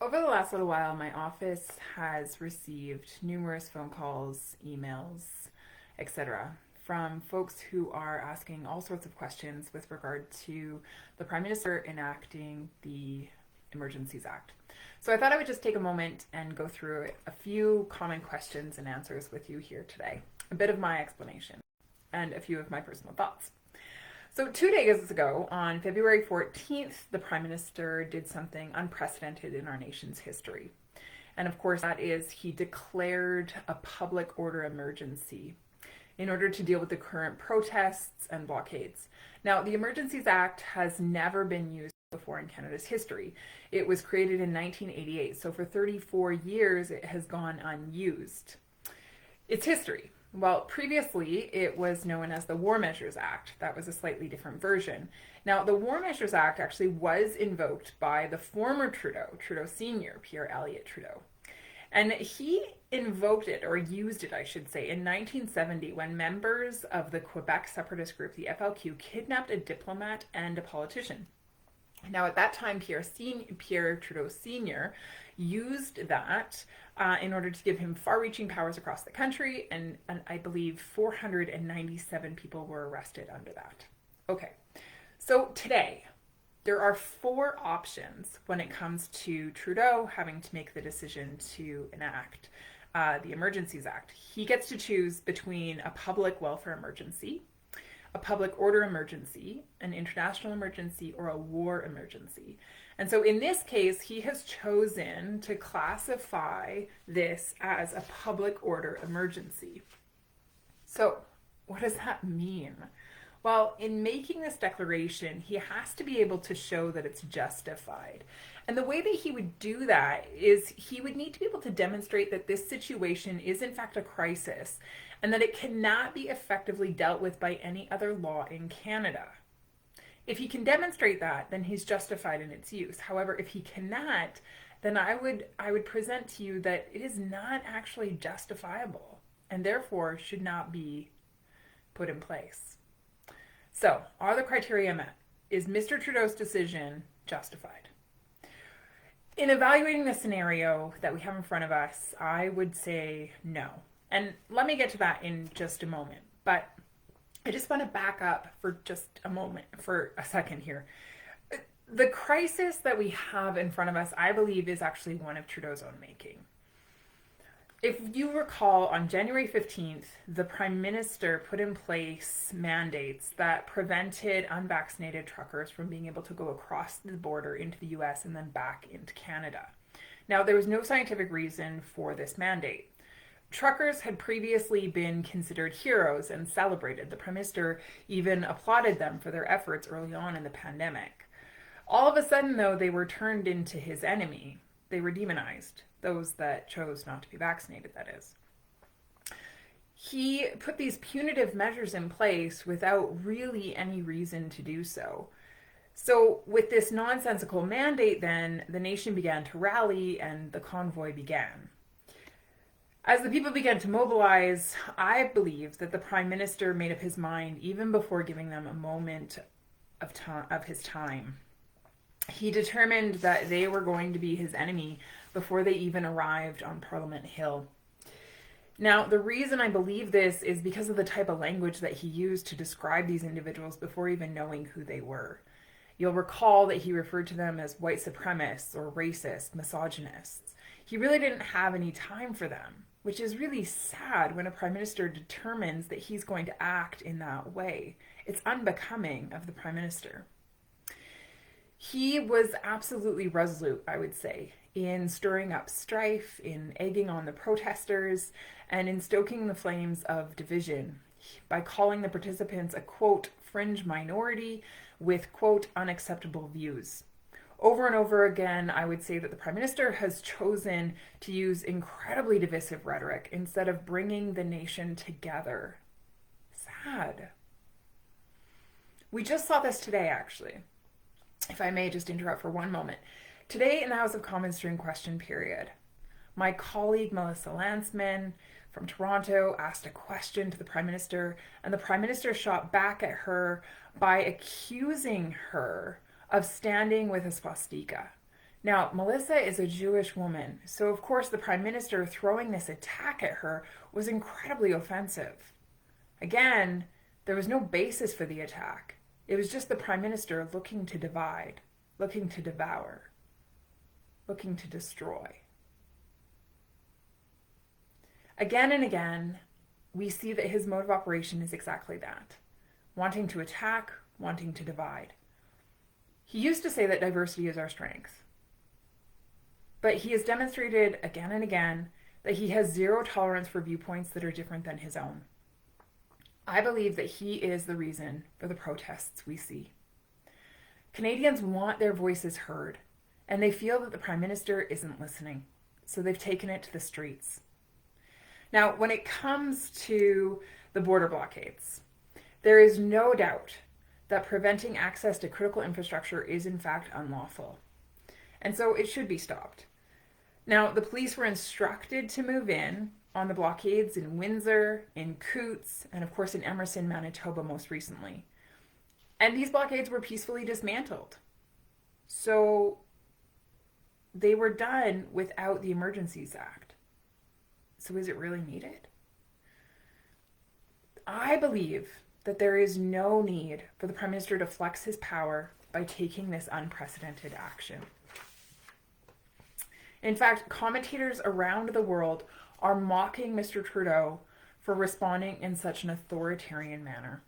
Over the last little while, my office has received numerous phone calls, emails, etc., from folks who are asking all sorts of questions with regard to the Prime Minister enacting the Emergencies Act. So I thought I would just take a moment and go through a few common questions and answers with you here today, a bit of my explanation, and a few of my personal thoughts. So 2 days ago, on February 14th, the Prime Minister did something unprecedented in our nation's history. And of course, that is he declared a public order emergency in order to deal with the current protests and blockades. Now, the Emergencies Act has never been used before in Canada's history. It was created in 1988, so for 34 years it has gone unused. It's history. Well, previously it was known as the War Measures Act. That was a slightly different version. Now, the War Measures Act actually was invoked by the former Trudeau Sr., Pierre Elliott Trudeau. And he invoked it, or used it, I should say, in 1970 when members of the Quebec separatist group, the FLQ, kidnapped a diplomat and a politician. Now, at that time, Pierre Trudeau Sr. used that in order to give him far-reaching powers across the country, and I believe 497 people were arrested under that. Okay, so today, there are four options when it comes to Trudeau having to make the decision to enact the Emergencies Act. He gets to choose between a public welfare emergency, a public order emergency, an international emergency, or a war emergency. And so in this case, he has chosen to classify this as a public order emergency. So what does that mean? Well, in making this declaration, he has to be able to show that it's justified. And the way that he would do that is he would need to be able to demonstrate that this situation is in fact a crisis and that it cannot be effectively dealt with by any other law in Canada. If he can demonstrate that, then he's justified in its use. However, if he cannot, then I would present to you that it is not actually justifiable and therefore should not be put in place. So, are the criteria met? Is Mr. Trudeau's decision justified? In evaluating the scenario that we have in front of us, I would say no. And let me get to that in just a moment. But I just want to back up for just a moment, for a second here. The crisis that we have in front of us, I believe, is actually one of Trudeau's own making. If you recall, on January 15th, the Prime Minister put in place mandates that prevented unvaccinated truckers from being able to go across the border into the US and then back into Canada. Now, there was no scientific reason for this mandate. Truckers had previously been considered heroes and celebrated. The Prime Minister even applauded them for their efforts early on in the pandemic. All of a sudden, though, they were turned into his enemy. They were demonized. Those that chose not to be vaccinated, that is. He put these punitive measures in place without really any reason to do so. So with this nonsensical mandate then, the nation began to rally and the convoy began. As the people began to mobilize, I believe that the Prime Minister made up his mind even before giving them a moment of his time. He determined that they were going to be his enemy before they even arrived on Parliament Hill. Now, the reason I believe this is because of the type of language that he used to describe these individuals before even knowing who they were. You'll recall that he referred to them as white supremacists or racist, misogynists. He really didn't have any time for them, which is really sad when a Prime Minister determines that he's going to act in that way. It's unbecoming of the Prime Minister. He was absolutely resolute, I would say, in stirring up strife, in egging on the protesters, and in stoking the flames of division by calling the participants a, quote, fringe minority with, quote, unacceptable views. Over and over again, I would say that the Prime Minister has chosen to use incredibly divisive rhetoric instead of bringing the nation together. Sad. We just saw this today, actually. If I may just interrupt for one moment. Today in the House of Commons during question period, my colleague Melissa Landsman from Toronto asked a question to the Prime Minister, and the Prime Minister shot back at her by accusing her of standing with a swastika. Now, Melissa is a Jewish woman, so of course the Prime Minister throwing this attack at her was incredibly offensive. Again, there was no basis for the attack. It was just the Prime Minister looking to divide, looking to devour, looking to destroy. Again and again, we see that his mode of operation is exactly that. Wanting to attack, wanting to divide. He used to say that diversity is our strength. But he has demonstrated again and again that he has zero tolerance for viewpoints that are different than his own. I believe that he is the reason for the protests we see. Canadians want their voices heard, and they feel that the Prime Minister isn't listening, so they've taken it to the streets. Now, when it comes to the border blockades, there is no doubt that preventing access to critical infrastructure is in fact unlawful, and so it should be stopped. Now, the police were instructed to move in on the blockades in Windsor, in Coutts, and of course in Emerson, Manitoba most recently. And these blockades were peacefully dismantled. So they were done without the Emergencies Act. So is it really needed? I believe that there is no need for the Prime Minister to flex his power by taking this unprecedented action. In fact, commentators around the world are mocking Mr. Trudeau for responding in such an authoritarian manner.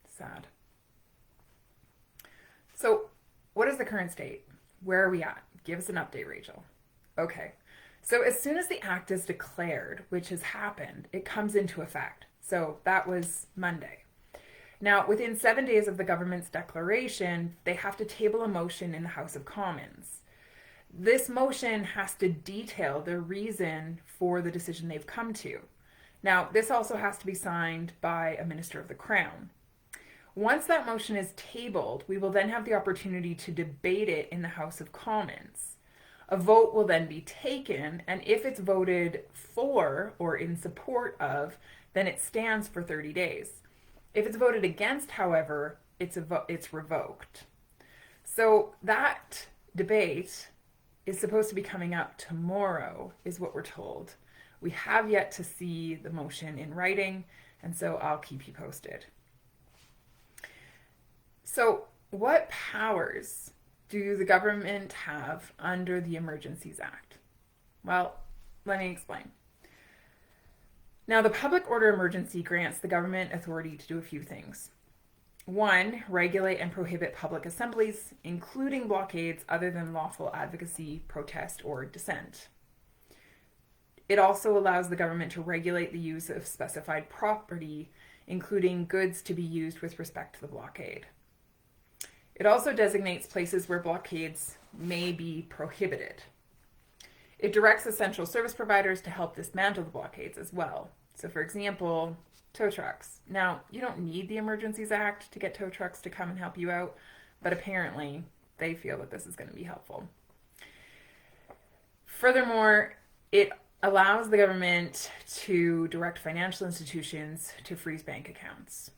Sad. So, what is the current state? Where are we at? Give us an update, Rachel. Okay. So, as soon as the act is declared, which has happened, it comes into effect. So, that was Monday. Now, within 7 days of the government's declaration, they have to table a motion in the House of Commons. This motion has to detail the reason for the decision they've come to. Now, this also has to be signed by a Minister of the Crown. Once that motion is tabled, we will then have the opportunity to debate it in the House of Commons. A vote will then be taken, and if it's voted for or in support of, then it stands for 30 days. If it's voted against, however, it's revoked. So that debate is supposed to be coming up tomorrow, is what we're told. We have yet to see the motion in writing, and so I'll keep you posted. So, what powers do the government have under the Emergencies Act? Well, let me explain. Now, the public order emergency grants the government authority to do a few things. 1, regulate and prohibit public assemblies, including blockades other than lawful advocacy, protest, or dissent. It also allows the government to regulate the use of specified property, including goods to be used with respect to the blockade. It also designates places where blockades may be prohibited. It directs essential service providers to help dismantle the blockades as well. So, for example, tow trucks. Now, you don't need the Emergencies Act to get tow trucks to come and help you out, but apparently they feel that this is going to be helpful. Furthermore, it allows the government to direct financial institutions to freeze bank accounts.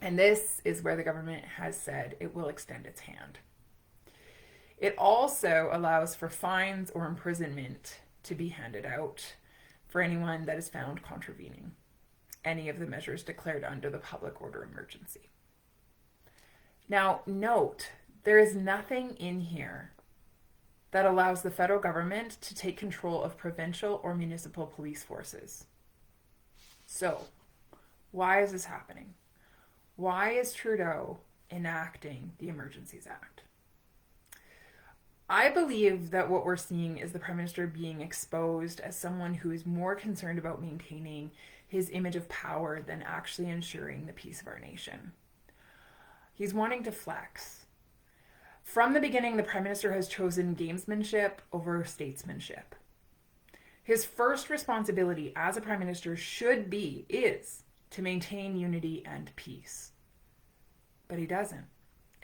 And this is where the government has said it will extend its hand. It also allows for fines or imprisonment to be handed out for anyone that is found contravening any of the measures declared under the public order emergency. Now, note, there is nothing in here that allows the federal government to take control of provincial or municipal police forces. So, why is this happening? Why is Trudeau enacting the Emergencies Act? I believe that what we're seeing is the Prime Minister being exposed as someone who is more concerned about maintaining his image of power than actually ensuring the peace of our nation. He's wanting to flex. From the beginning, the Prime Minister has chosen gamesmanship over statesmanship. His first responsibility as a Prime Minister is to maintain unity and peace. But he doesn't.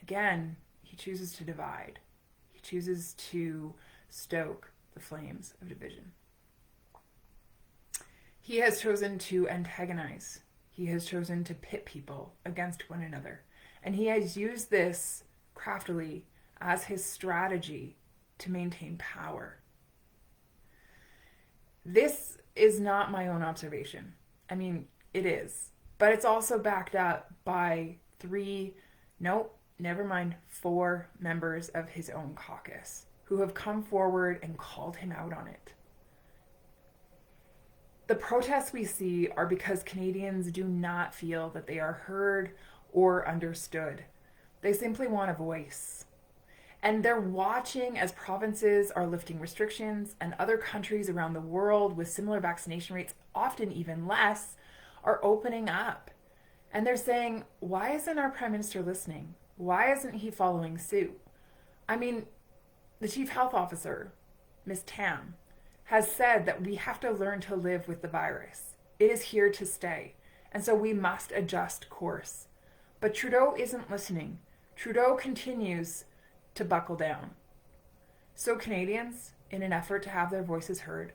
Again, he chooses to divide. He chooses to stoke the flames of division. He has chosen to antagonize. He has chosen to pit people against one another. And he has used this craftily as his strategy to maintain power. This is not my own observation. I mean, it is. But it's also backed up by 4 members of his own caucus who have come forward and called him out on it. The protests we see are because Canadians do not feel that they are heard or understood. They simply want a voice. And they're watching as provinces are lifting restrictions and other countries around the world with similar vaccination rates, often even less, are opening up. And they're saying, why isn't our Prime Minister listening? Why isn't he following suit? I mean, the Chief Health Officer, Ms. Tam, has said that we have to learn to live with the virus. It is here to stay. And so we must adjust course. But Trudeau isn't listening. Trudeau continues to buckle down. So Canadians, in an effort to have their voices heard,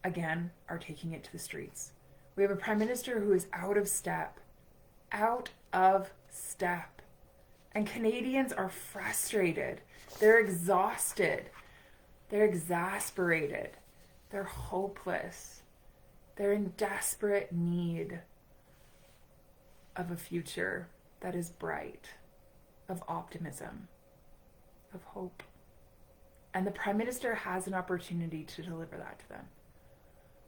again, are taking it to the streets. We have a Prime Minister who is out of step. Out of step. And Canadians are frustrated. They're exhausted. They're exasperated. They're hopeless. They're in desperate need of a future that is bright, of optimism, of hope. And the Prime Minister has an opportunity to deliver that to them.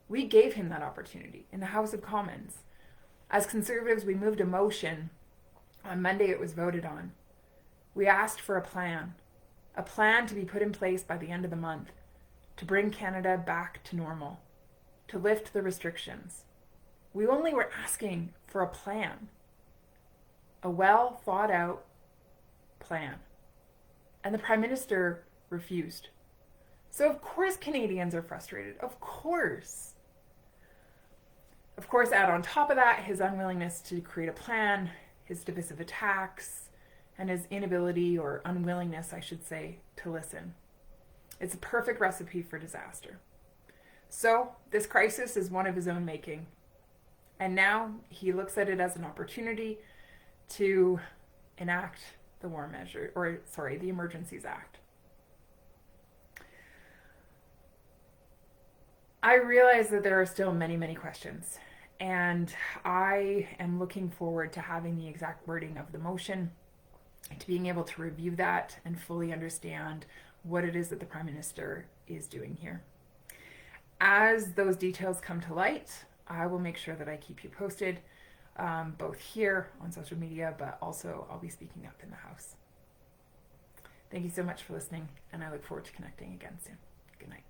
We gave him that opportunity in the House of Commons. As Conservatives, we moved a motion. On Monday, it was voted on. We asked for a plan to be put in place by the end of the month, to bring Canada back to normal, to lift the restrictions. We only were asking for a plan, a well thought out plan. And the Prime Minister refused. So of course Canadians are frustrated. Of course. Of course, add on top of that his unwillingness to create a plan, his divisive attacks, and his inability or unwillingness, I should say, to listen. It's a perfect recipe for disaster. So this crisis is one of his own making. And now he looks at it as an opportunity to enact the the Emergencies Act. I realize that there are still many, many questions, and I am looking forward to having the exact wording of the motion, to being able to review that and fully understand what it is that the Prime Minister is doing here. As those details come to light, I will make sure that I keep you posted, both here on social media, but also I'll be speaking up in the House. Thank you so much for listening, and I look forward to connecting again soon. Good night.